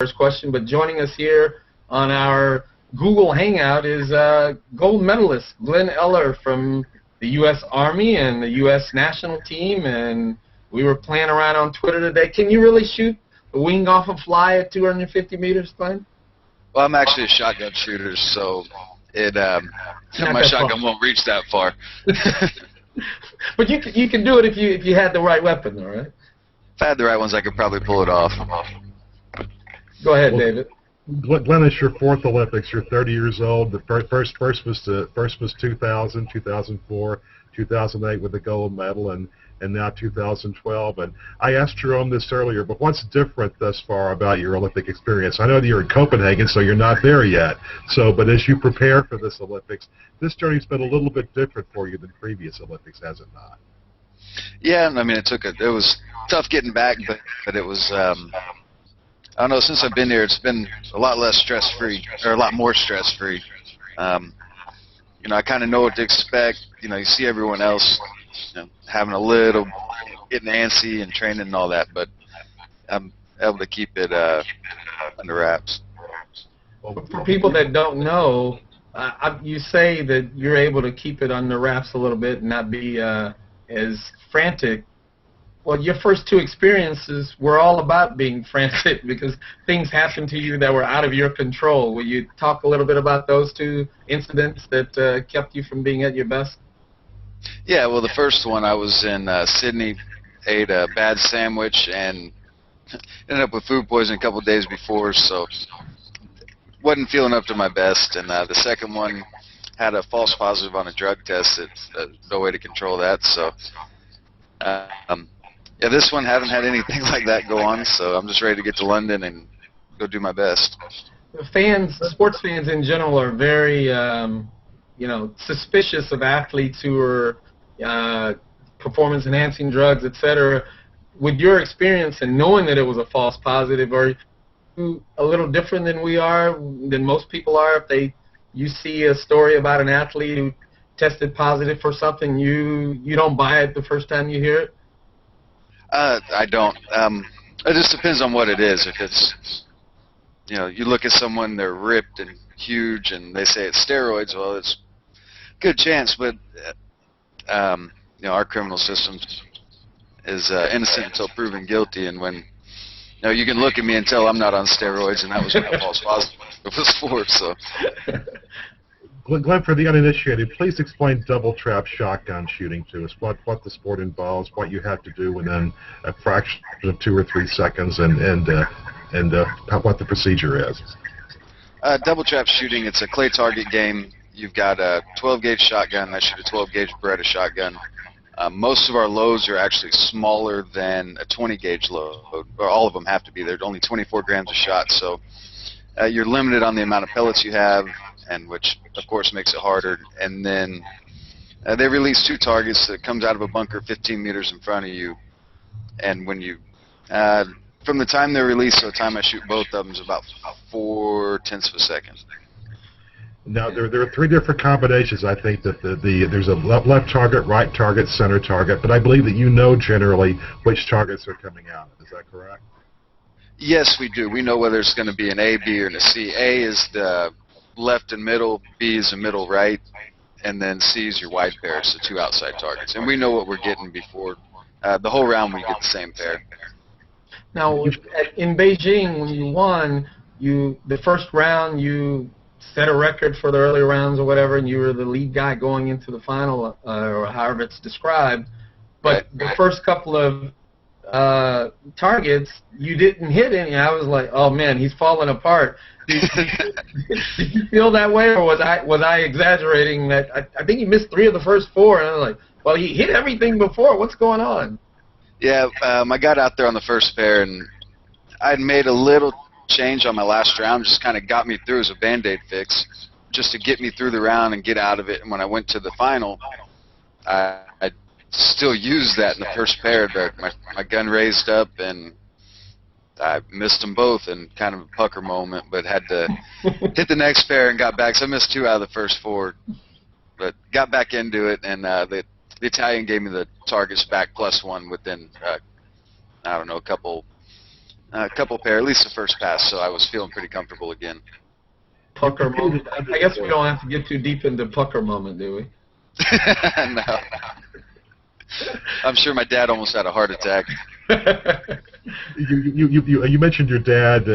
first question, but joining us here on our Google Hangout is gold medalist Glenn Eller from the U.S. Army and the U.S. national team, and we were playing around on Twitter today. Can you really shoot a wing off a fly at 250 meters, Glenn? Well, I'm actually a shotgun shooter, so my shotgun won't reach that far. But you can do it if you had the right weapon, all right? If I had the right ones, I could probably pull it off. Go ahead, David. Glenn, it's your fourth Olympics. You're 30 years old. The first was 2000, 2004, 2008 with the gold medal, and now 2012. And I asked Jerome this earlier, but what's different thus far about your Olympic experience? I know that you're in Copenhagen, so you're not there yet. But as you prepare for this Olympics, this journey's been a little bit different for you than previous Olympics, has it not? Yeah, I mean, it was tough getting back, but it was. I don't know, since I've been here, it's been a lot less stress-free, or a lot more stress-free. I kind of know what to expect. You see everyone else having getting antsy and training and all that, but I'm able to keep it under wraps. For people that don't know, you say that you're able to keep it under wraps a little bit and not be as frantic. Well, your first two experiences were all about being frantic because things happened to you that were out of your control. Will you talk a little bit about those two incidents that kept you from being at your best? Yeah, well, the first one, I was in Sydney, ate a bad sandwich, and ended up with food poisoning a couple of days before, so wasn't feeling up to my best. And the second one had a false positive on a drug test. No way to control that, so... yeah, this one haven't had anything like that go on, so I'm just ready to get to London and go do my best. Sports fans in general are very, suspicious of athletes who are performance-enhancing drugs, etc. With your experience and knowing that it was a false positive, are you a little different than most people are? If you see a story about an athlete who tested positive for something, you don't buy it the first time you hear it? I don't. It just depends on what it is. If it's, you look at someone, they're ripped and huge, and they say it's steroids, well, it's a good chance, but, our criminal system is innocent until proven guilty, and when, you can look at me and tell I'm not on steroids, and that was what a false positive was for, so... Glenn, for the uninitiated, please explain double trap shotgun shooting to us. What the sport involves, what you have to do within a fraction of 2 or 3 seconds, and what the procedure is. Double trap shooting, it's a clay target game. You've got a 12-gauge shotgun. I shoot a 12-gauge Beretta shotgun. Most of our loads are actually smaller than a 20-gauge load, or all of them have to be. They're only 24 grams a shot, so you're limited on the amount of pellets you have, and which of course makes it harder. And then they release 2 targets that comes out of a bunker 15 meters in front of you, and when you from the time they're released to the time I shoot both of them is about 0.4 of a second. Now there are 3 different combinations. I think that there's a left target, right target, center target, but I believe that generally which targets are coming out. Is that correct? Yes, we do. We know whether it's going to be an A, B, or a C. A is the left and middle, B is the middle right, and then C is your wide pair, so 2 outside targets. And we know what we're getting before. The whole round we get the same pair. Now, in Beijing, when you won, the first round you set a record for the early rounds or whatever, and you were the lead guy going into the final, or however it's described. But the first couple of targets, you didn't hit any. I was like, oh man, he's falling apart. Did you feel that way, or was I exaggerating? That I think he missed 3 of the first 4, and I was like, well, he hit everything before. What's going on? Yeah, I got out there on the first pair, and I'd made a little change on my last round, just kind of got me through as a Band-Aid fix, just to get me through the round and get out of it. And when I went to the final, I still used that in the first pair, but my gun raised up, and I missed them both in kind of a pucker moment, but had to hit the next pair and got back. So I missed 2 out of the first 4, but got back into it, and the Italian gave me the targets back +1 within, I don't know, a couple A couple pair, at least the first pass, so I was feeling pretty comfortable again. Pucker moment. I guess we don't have to get too deep into pucker moment, do we? No. I'm sure my dad almost had a heart attack. You mentioned your dad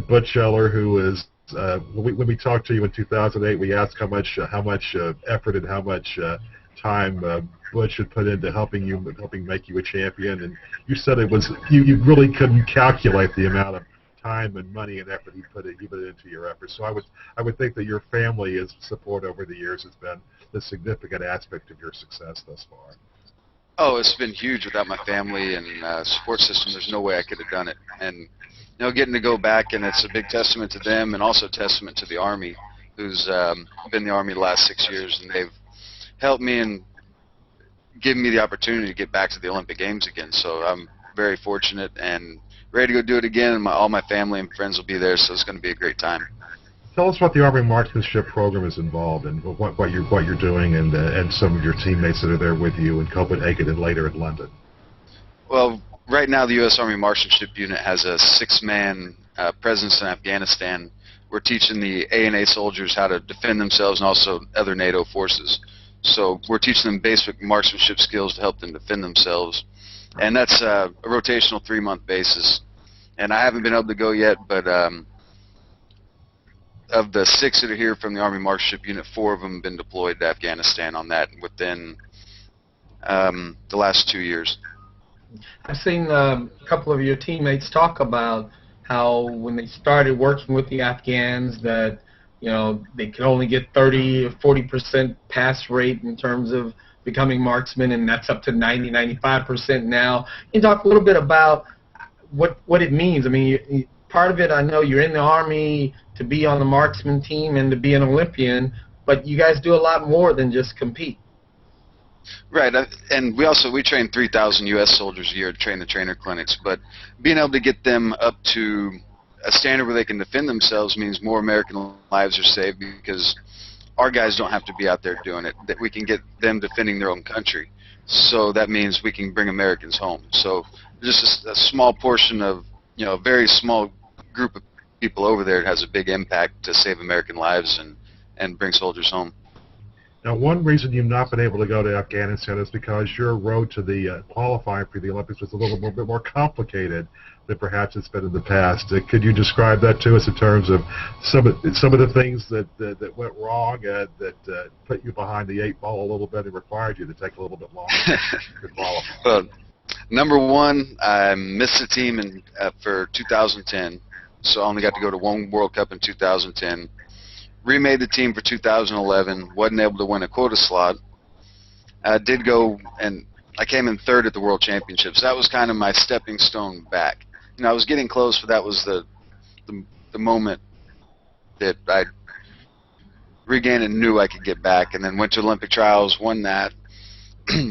Butch Eller, who is when we talked to you in 2008, we asked how much effort and how much time Butch had put into helping make you a champion, and you said it was you really couldn't calculate the amount of time and money and effort he put into your efforts. So I would think that your family's support over the years has been the significant aspect of your success thus far. Oh, it's been huge. Without my family and support system, there's no way I could have done it. And you know, getting to go back, and it's a big testament to them, and also a testament to the Army, who's been in the Army the last 6 years, and they've helped me and given me the opportunity to get back to the Olympic Games again. So I'm very fortunate and ready to go do it again, and all my family and friends will be there, so it's going to be a great time. Tell us what the Army Marksmanship Program is involved in, what you're doing, and some of your teammates that are there with you in Copenhagen and later in London. Well, right now the U.S. Army Marksmanship Unit has a 6-man presence in Afghanistan. We're teaching the A&A soldiers how to defend themselves and also other NATO forces. So we're teaching them basic marksmanship skills to help them defend themselves. And that's a rotational 3-month basis. And I haven't been able to go yet, but of the 6 that are here from the Army Marksmanship Unit, 4 of them have been deployed to Afghanistan on that within the last 2 years. I've seen a couple of your teammates talk about how when they started working with the Afghans that, you know, they could only get 30 or 40% pass rate in terms of becoming marksmen, and that's up to 90-95% now. Can you talk a little bit about what it means? I mean, part of it, I know you're in the Army to be on the marksman team and to be an Olympian, but you guys do a lot more than just compete. Right, and we train 3,000 U.S. soldiers a year to train the trainer clinics, but being able to get them up to a standard where they can defend themselves means more American lives are saved, because our guys don't have to be out there doing it. That we can get them defending their own country. So that means we can bring Americans home. So just a small portion of, you know, a very small group of people over there has a big impact to save American lives and bring soldiers home. Now, one reason you've not been able to go to Afghanistan is because your road to the qualifying for the Olympics was a little bit more complicated than perhaps it's been in the past. Could you describe that to us in terms of some of the things that went wrong, that put you behind the 8 ball a little bit and required you to take a little bit longer to qualify? Well, number one, I missed the team for 2010, so I only got to go to 1 World Cup in 2010. Remade the team for 2011, wasn't able to win a quota slot. I did go, and I came in 3rd at the World Championships. That was kind of my stepping stone back. You know, I was getting close, but that was the moment that I regained and knew I could get back. And then went to Olympic trials, won that.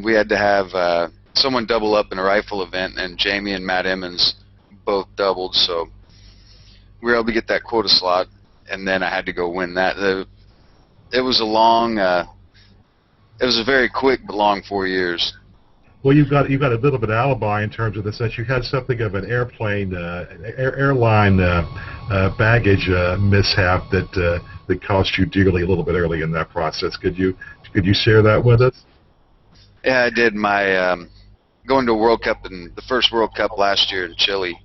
We had to have someone double up in a rifle event, and Jamie and Matt Emmons both doubled, so we were able to get that quota slot. And then I had to go win that. It was a very quick but long 4 years. Well, you've got a little bit of alibi in terms of the sense you had something of an airline baggage mishap that cost you dearly a little bit early in that process. Could you share that with us? Yeah, I did. My going to a World Cup, and the first World Cup last year in Chile.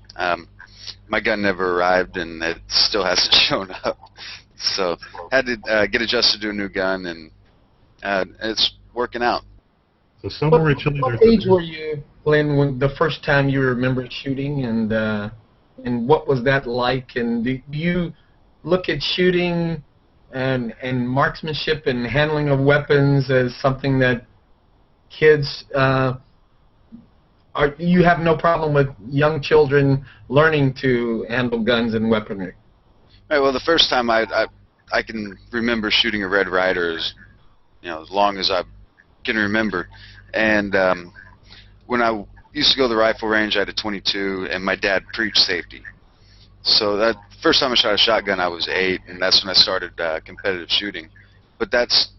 My gun never arrived, and it still hasn't shown up. So had to get adjusted to a new gun, and it's working out. So somewhere in Chile. What age were you, Glenn, when the first time you remember shooting, and what was that like? And do you look at shooting and marksmanship and handling of weapons as something that kids you have no problem with young children learning to handle guns and weaponry? Right, well, the first time I can remember shooting a Red Ryder is, you know, as long as I can remember. And when I used to go to the rifle range, I had a .22, and my dad preached safety. So that first time I shot a shotgun, I was 8, and that's when I started competitive shooting. But that's,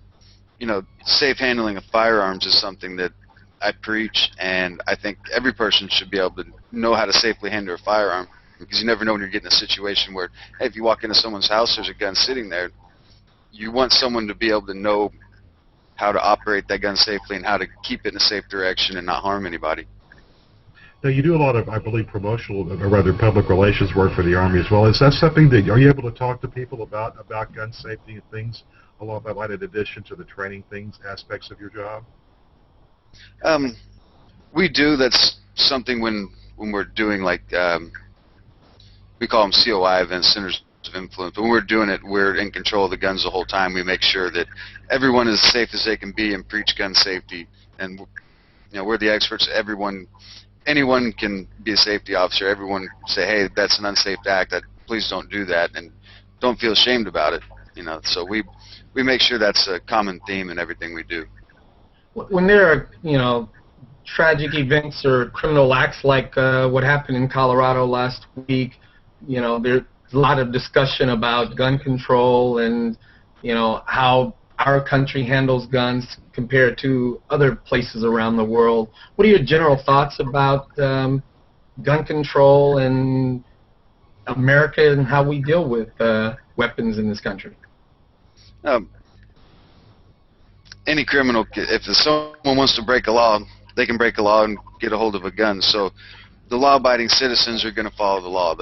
you know, safe handling of firearms is something that I preach, and I think every person should be able to know how to safely handle a firearm. because you never know when you're getting a situation where, hey, if you walk into someone's house, there's a gun sitting there. You want someone to be able to know how to operate that gun safely and how to keep it in a safe direction and not harm anybody. Now, you do a lot of, I believe, promotional, or rather public relations work for the Army as well. Is that something that, are you able to talk to people about gun safety and things along that line in addition to the training things, aspects of your job? We do. That's something when we're doing, like, we call them COI events, Centers of Influence. When we're doing it, we're in control of the guns the whole time. We make sure that everyone is as safe as they can be and preach gun safety. And we're the experts. Anyone can be a safety officer. Everyone say, hey, that's an unsafe act. Please don't do that, and don't feel ashamed about it. So we make sure that's a common theme in everything we do. When there are tragic events or criminal acts like what happened in Colorado last week, there's a lot of discussion about gun control and how our country handles guns compared to other places around the world. What are your general thoughts about gun control in America and how we deal with weapons in this country? Any criminal, if someone wants to break a law, they can break a law and get a hold of a gun. So the law-abiding citizens are going to follow the law.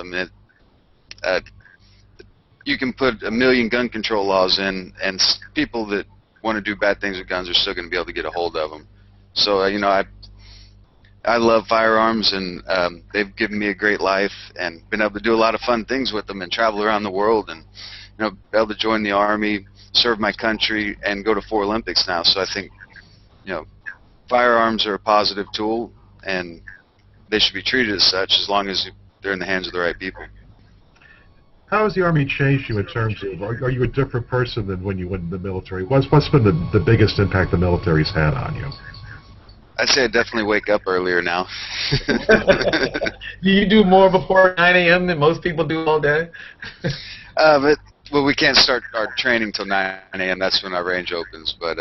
You can put a million gun control laws in, and people that want to do bad things with guns are still going to be able to get a hold of them. So, I love firearms, and they've given me a great life and been able to do a lot of fun things with them and travel around the world and, be able to join the Army, serve my country, and go to 4 Olympics now. So I think, firearms are a positive tool, and they should be treated as such as long as they're in the hands of the right people. How has the Army changed you in terms of, are you a different person than when you went in the military? What's been the biggest impact the military's had on you? I'd say I definitely wake up earlier now. Do you do more before 9 a.m. than most people do all day? Well, we can't start our training till 9 a.m. That's when our range opens. But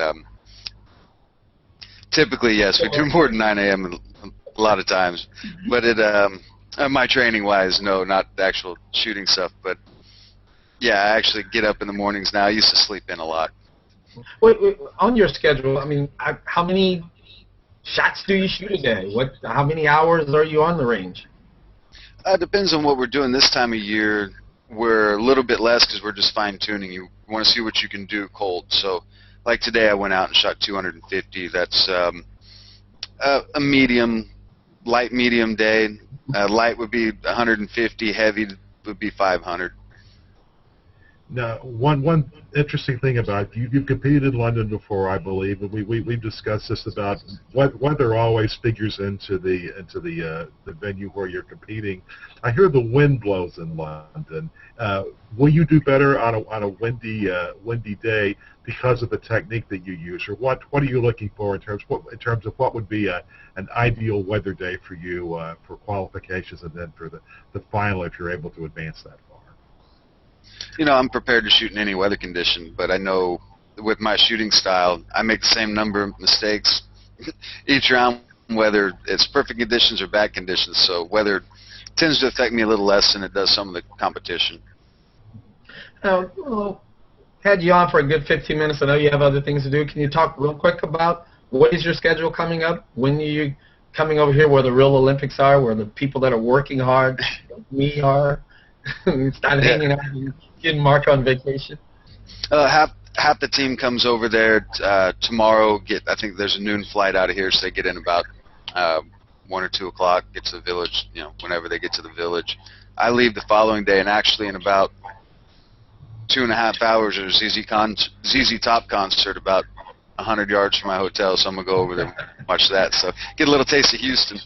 typically, yes, we do more than 9 a.m. a lot of times. But my training-wise, no, not the actual shooting stuff. But yeah, I actually get up in the mornings now. I used to sleep in a lot. Wait, on your schedule, how many shots do you shoot a day? How many hours are you on the range? Depends on what we're doing. This time of year, we're a little bit less because we're just fine-tuning. You want to see what you can do cold. So, like today, I went out and shot 250. That's a light medium day. Light would be 150. Heavy would be 500. Now, one interesting thing about you've competed in London before, I believe, and we've discussed this about weather always figures into the venue where you're competing. I hear the wind blows in London. Will you do better on a windy day because of the technique that you use, or what are you looking for in terms of what would be an ideal weather day for you for qualifications and then for the final if you're able to advance that far? I'm prepared to shoot in any weather condition, but I know with my shooting style, I make the same number of mistakes each round, whether it's perfect conditions or bad conditions. So weather tends to affect me a little less than it does some of the competition. Now, had you on for a good 15 minutes. I know you have other things to do. Can you talk real quick about what is your schedule coming up? When are you coming over here where the real Olympics are, where the people that are working hard, like me are, start hanging out and getting Mark on vacation? Half the team comes over there tomorrow. I think there's a noon flight out of here, so they get in about 1 or 2 o'clock, get to the village, whenever they get to the village. I leave the following day, and actually in about 2.5 hours, there's ZZ Top concert about 100 yards from my hotel, so I'm going to go over there and watch that. So get a little taste of Houston.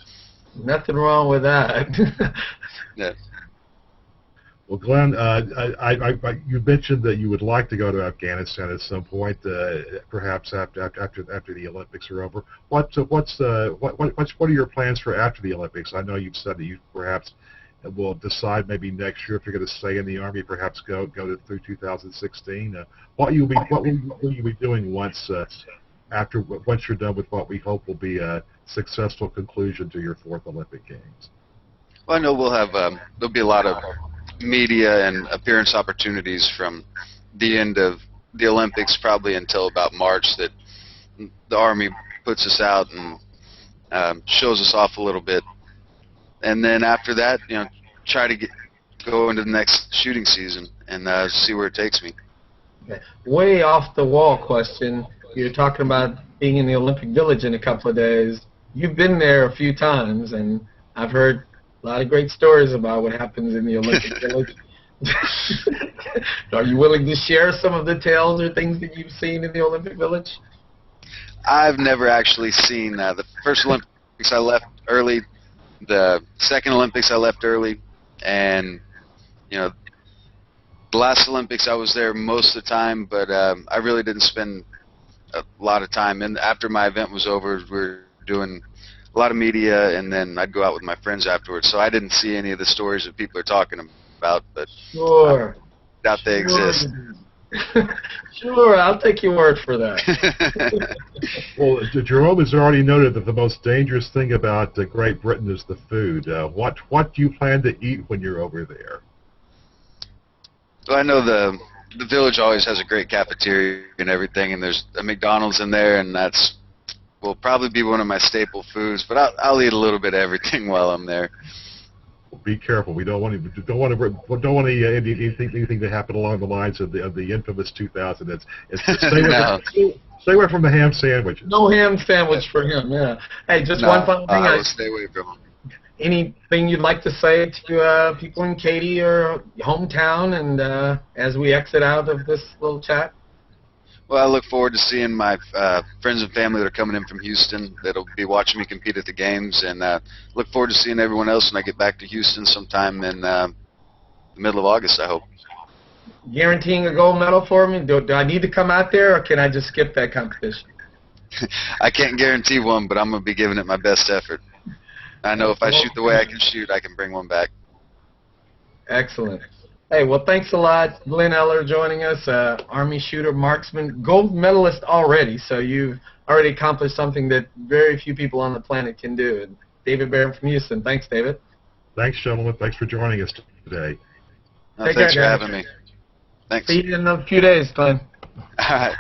Nothing wrong with that. Yeah. Well, Glenn, you mentioned that you would like to go to Afghanistan at some point, perhaps after the Olympics are over. What are your plans for after the Olympics? I know you've said that you perhaps will decide maybe next year if you're going to stay in the Army, perhaps go through 2016. What will you be doing once you're done with what we hope will be a successful conclusion to your 4th Olympic Games? Well, I know we'll have there'll be a lot of media and appearance opportunities from the end of the Olympics probably until about March that the Army puts us out and shows us off a little bit, and then after that, try to go into the next shooting season and see where it takes me. Okay. Way off the wall question. You're talking about being in the Olympic Village in a couple of days. You've been there a few times, and I've heard a lot of great stories about what happens in the Olympic Village. Are you willing to share some of the tales or things that you've seen in the Olympic Village? I've never actually seen the first Olympics. I left early. The second Olympics I left early, and the last Olympics I was there most of the time, but I really didn't spend a lot of time. And after my event was over, we were doing a lot of media, and then I'd go out with my friends afterwards. So I didn't see any of the stories that people are talking about, but sure. I doubt they exist. Sure, I'll take your word for that. Well, Jerome has already noted that the most dangerous thing about Great Britain is the food. What do you plan to eat when you're over there? Well, I know the village always has a great cafeteria and everything, and there's a McDonald's in there, and that's will probably be one of my staple foods. But I'll eat a little bit of everything while I'm there. Be careful. We don't want anything to happen along the lines of the infamous 2000. Stay away from the ham sandwiches. No ham sandwich for him. Yeah. Hey, just one final thing. I will stay away from them. Anything you'd like to say to people in Katy or hometown, and as we exit out of this little chat? Well, I look forward to seeing my friends and family that are coming in from Houston that'll be watching me compete at the games, and look forward to seeing everyone else when I get back to Houston sometime in the middle of August, I hope. Guaranteeing a gold medal for me? Do I need to come out there, or can I just skip that competition? I can't guarantee one, but I'm going to be giving it my best effort. I know if I shoot the way I can shoot, I can bring one back. Excellent. Hey, well, thanks a lot, Glenn Eller, joining us, Army shooter, marksman, gold medalist already. So you've already accomplished something that very few people on the planet can do. And David Barron from Houston. Thanks, David. Thanks, gentlemen. Thanks for joining us today. Thanks for having me. Thanks. See you in a few days, Glenn. All right.